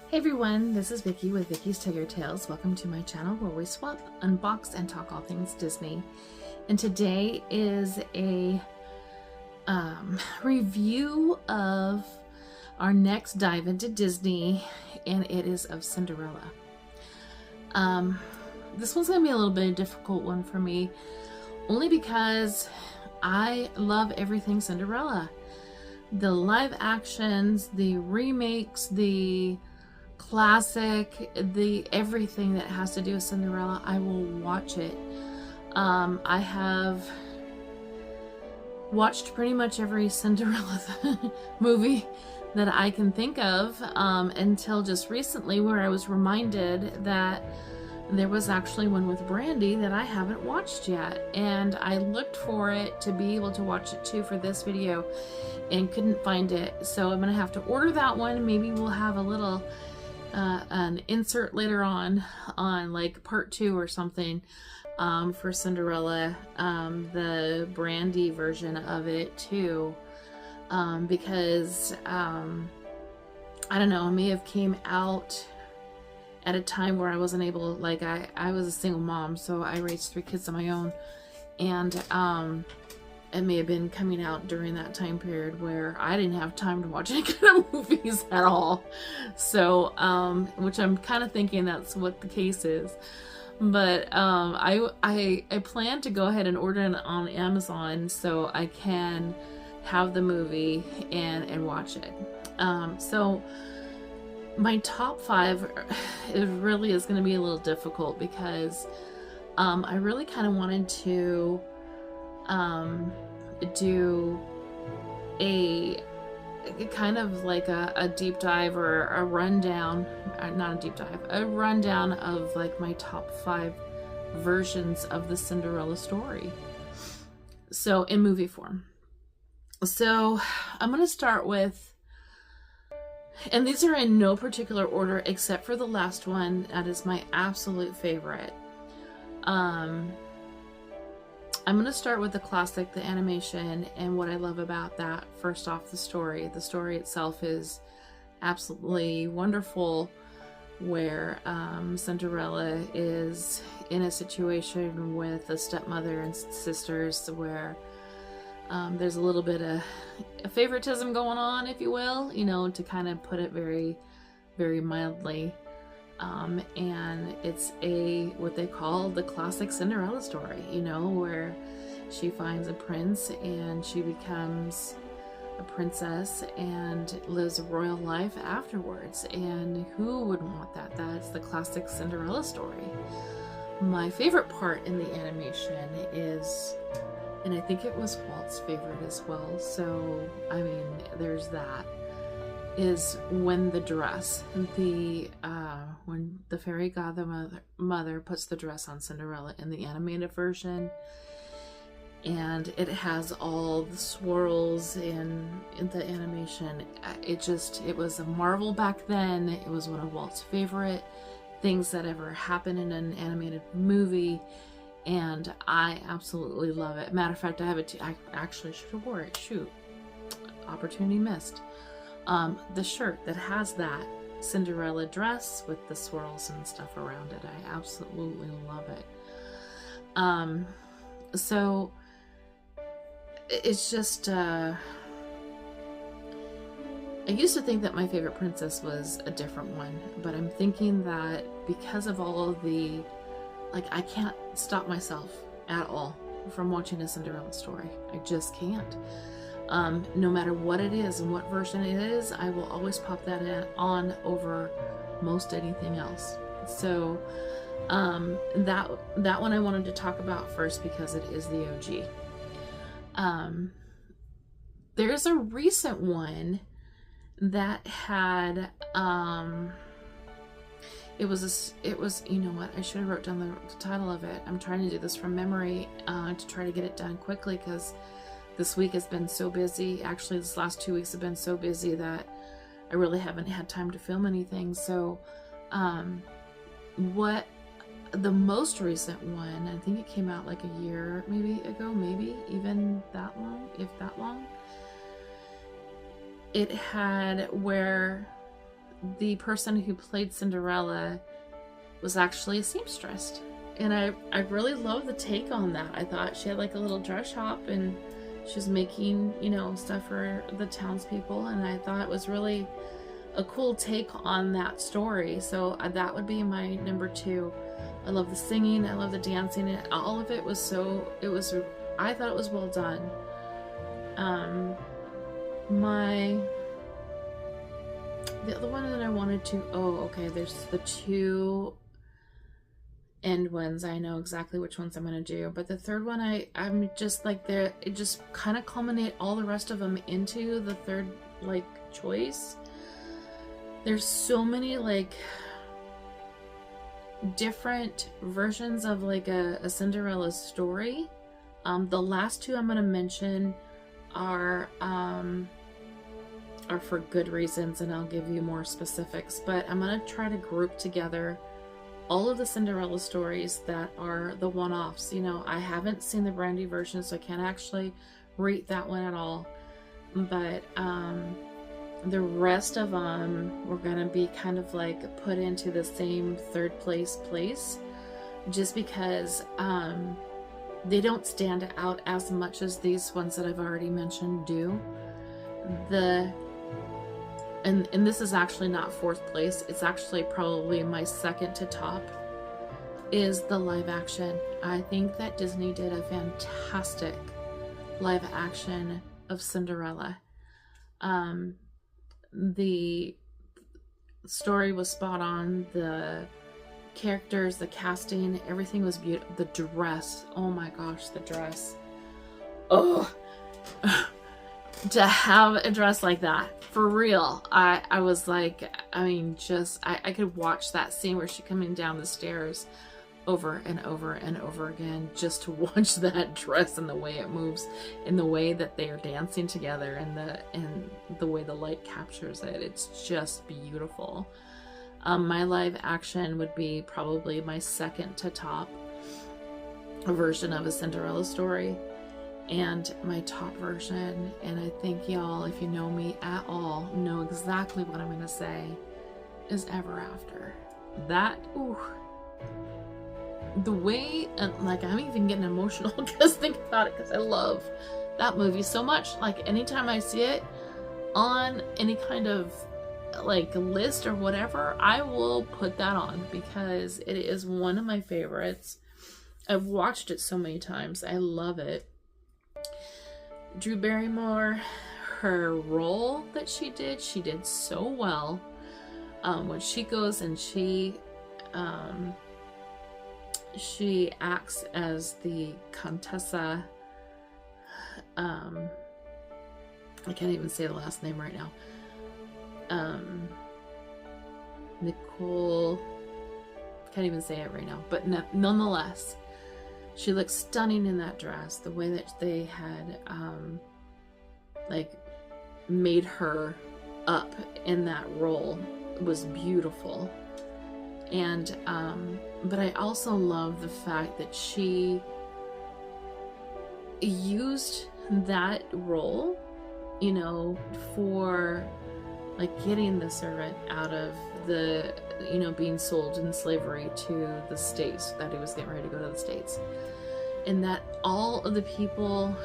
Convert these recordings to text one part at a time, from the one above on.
Hey everyone, this is Vicki with Vicki's Tigger Tales. Welcome to my channel where we swap, unbox, and talk all things Disney. And today is a review of our next dive into Disney, and it is of Cinderella. This one's going to be a little bit of a difficult one for me, only because I love everything Cinderella. The live actions, the remakes, the classic, the everything that has to do with Cinderella, I will watch it. I have watched pretty much every Cinderella movie that I can think of until just recently, where I was reminded that there was actually one with Brandy that I haven't watched yet, and I looked for it to be able to watch it too for this video and couldn't find it, so I'm gonna have to order that one. Maybe we'll have a little an insert later on like part 2 or something for Cinderella, the Brandy version of it too, because I don't know, it may have came out at a time where I wasn't able, like I was a single mom, so I raised 3 kids of my own, and it may have been coming out during that time period where I didn't have time to watch any kind of movies at all. So, which I'm kind of thinking that's what the case is. But I plan to go ahead and order it on Amazon so I can have the movie and watch it. So my top 5, it really is going to be a little difficult because I really kind of wanted to do a kind of like a deep dive or a rundown, not a deep dive, a rundown of like my top 5 versions of the Cinderella story, so in movie form. So I'm going to start with, and these are in no particular order except for the last one. That is my absolute favorite. I'm going to start with the classic, the animation, and what I love about that. First off, the story. The story itself is absolutely wonderful, where Cinderella is in a situation with a stepmother and sisters where there's a little bit of favoritism going on, if you will, you know, to kind of put it very, very mildly. And it's what they call the classic Cinderella story, you know, where she finds a prince and she becomes a princess and lives a royal life afterwards. And who wouldn't want that? That's the classic Cinderella story. My favorite part in the animation is, and I think it was Walt's favorite as well, so I mean, there's that, is when the dress, when the fairy godmother puts the dress on Cinderella in the animated version, and it has all the swirls in the animation. It was a marvel back then. It was one of Walt's favorite things that ever happened in an animated movie, and I absolutely love it. Matter of fact, I have it too. I actually should have wore it. Shoot, opportunity missed. The shirt that has that Cinderella dress with the swirls and stuff around it, I absolutely love it. So it's just, I used to think that my favorite princess was a different one, but I'm thinking that because of all of the, like, I can't stop myself at all from watching a Cinderella story. I just can't. No matter what it is and what version it is, I will always pop that on over most anything else. So that one I wanted to talk about first because it is the OG. There's a recent one that had it was, you know what, I should have wrote down the title of it. I'm trying to do this from memory to try to get it done quickly because this week has been so busy. Actually, this last 2 weeks have been so busy that I really haven't had time to film anything. So what the most recent one, I think it came out like a year maybe ago, maybe even that long, if that long. It had where the person who played Cinderella was actually a seamstress. And I really love the take on that. I thought she had like a little dress shop and she was making, you know, stuff for the townspeople, and I thought it was really a cool take on that story. So that would be my number 2. I love the singing, I love the dancing, and all of it was I thought it was well done. The other one that I wanted to, there's the 2 end ones. I know exactly which ones I'm gonna do, but the third one, I'm just like, it just kind of culminate all the rest of them into the third like choice. There's so many like different versions of like a Cinderella story. The last 2 I'm gonna mention are for good reasons, and I'll give you more specifics, but I'm gonna try to group together all of the Cinderella stories that are the one-offs. You know, I haven't seen the Brandy version, so I can't actually rate that one at all, but the rest of them were gonna be kind of like put into the same third place, just because they don't stand out as much as these ones that I've already mentioned do. And this is actually not 4th place, it's actually probably my second to top, is the live action. I think that Disney did a fantastic live action of Cinderella. The story was spot on, the characters, the casting, everything was beautiful. The dress, oh my gosh, the dress. Oh, to have a dress like that, for real. I was like, I mean, just, I could watch that scene where she's coming down the stairs over and over and over again, just to watch that dress and the way it moves, and the way that they are dancing together, and the way the light captures it. It's just beautiful. My live action would be probably my second to top version of a Cinderella story. And my top version, and I think y'all, if you know me at all, know exactly what I'm gonna say, is Ever After. That, ooh, the way, like, I'm even getting emotional because think about it, because I love that movie so much. Like, anytime I see it on any kind of like list or whatever, I will put that on because it is one of my favorites. I've watched it so many times. I love it. Drew Barrymore, her role that she did so well. When she goes and she acts as the Contessa, I can't even say the last name right now. Nicole, can't even say it right now, but nonetheless, she looks stunning in that dress. The way that they had like made her up in that role was beautiful. And but I also love the fact that she used that role, you know, for like getting the servant out of the, you know, being sold in slavery to the States, that he was getting ready to go to the States. And that all of the people,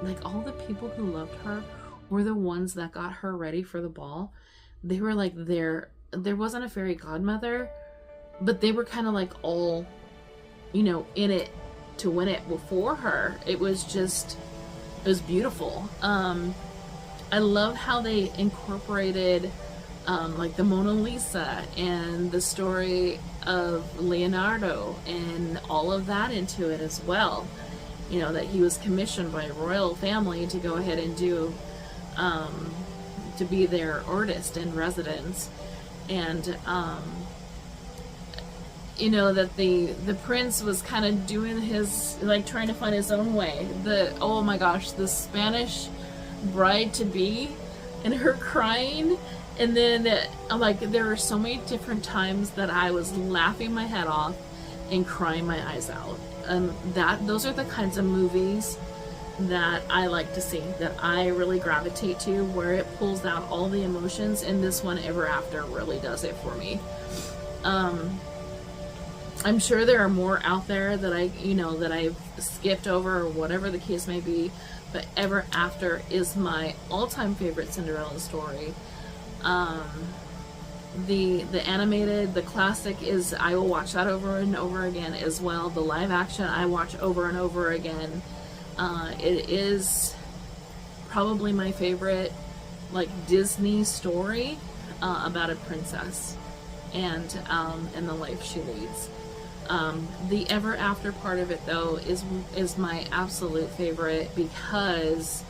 like all the people who loved her were the ones that got her ready for the ball. They were like there wasn't a fairy godmother, but they were kind of like all, you know, in it to win it before her. It was beautiful. I love how they incorporated like the Mona Lisa and the story of Leonardo and all of that into it as well. You know, that he was commissioned by a royal family to go ahead and do, to be their artist in residence. And, you know, that the prince was kind of doing his, like trying to find his own way. Oh my gosh, the Spanish bride-to-be and her crying. And then I'm like, there were so many different times that I was laughing my head off and crying my eyes out. Those are the kinds of movies that I like to see, that I really gravitate to, where it pulls out all the emotions, and this one, Ever After, really does it for me. I'm sure there are more out there that that I've skipped over or whatever the case may be, but Ever After is my all-time favorite Cinderella story. The animated, the classic is, I will watch that over and over again as well. The live action I watch over and over again. It is probably my favorite, like, Disney story about a princess and the life she leads. The Ever After part of it, though, is my absolute favorite because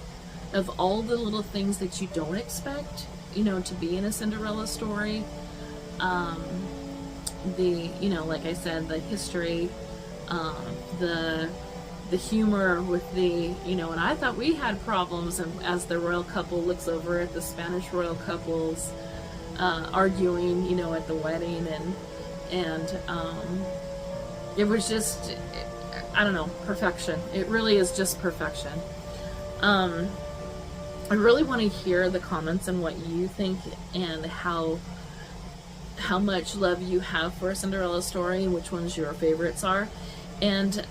of all the little things that you don't expect, to be in a Cinderella story. Like I said, the history, the humor with and I thought we had problems, and as the royal couple looks over at the Spanish royal couples arguing, at the wedding, and it was just, I don't know, perfection. It really is just perfection. I really want to hear the comments and what you think, and how much love you have for a Cinderella story, and which ones your favorites are. And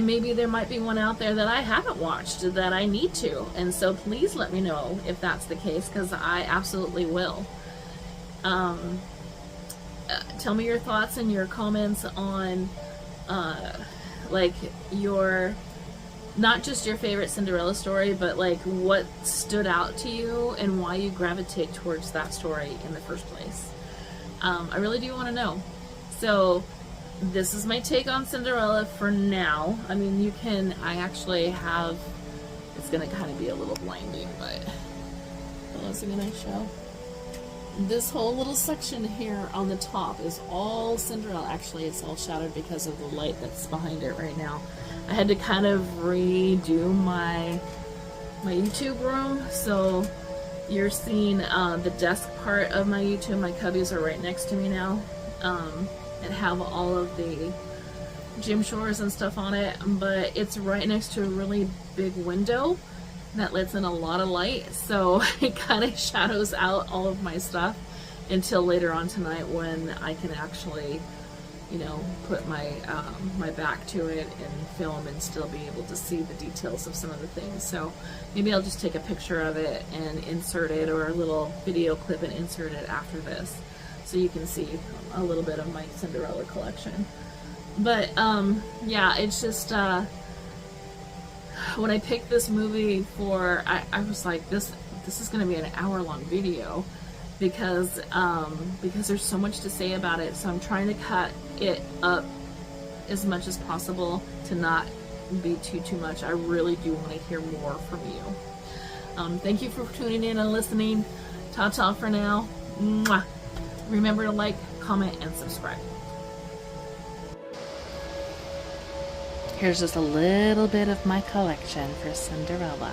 maybe there might be one out there that I haven't watched that I need to. And so please let me know if that's the case, because I absolutely will. Tell me your thoughts and your comments on like your, not just your favorite Cinderella story, but like what stood out to you and why you gravitate towards that story in the first place. I really do want to know. So this is my take on Cinderella for now. I mean, I actually have, it's going to kind of be a little blinding, but what else am I going to show? This whole little section here on the top is all Cinderella. Actually, it's all shadowed because of the light that's behind it right now. I had to kind of redo my YouTube room, so you're seeing the desk part of my YouTube. My cubbies are right next to me now, and have all of the gym shores and stuff on it, but it's right next to a really big window that lets in a lot of light, so it kind of shadows out all of my stuff until later on tonight, when I can actually, put my my back to it and film and still be able to see the details of some of the things. So maybe I'll just take a picture of it and insert it, or a little video clip and insert it after this, so you can see a little bit of my Cinderella collection. But yeah, it's just when I picked this movie for, I was like, this is going to be an hour-long video, because there's so much to say about it. So I'm trying to cut it up as much as possible to not be too much. I really do want to hear more from you. Thank you for tuning in and listening. Ta-ta for now. Mwah. Remember to like, comment, and subscribe. Here's just a little bit of my collection for Cinderella.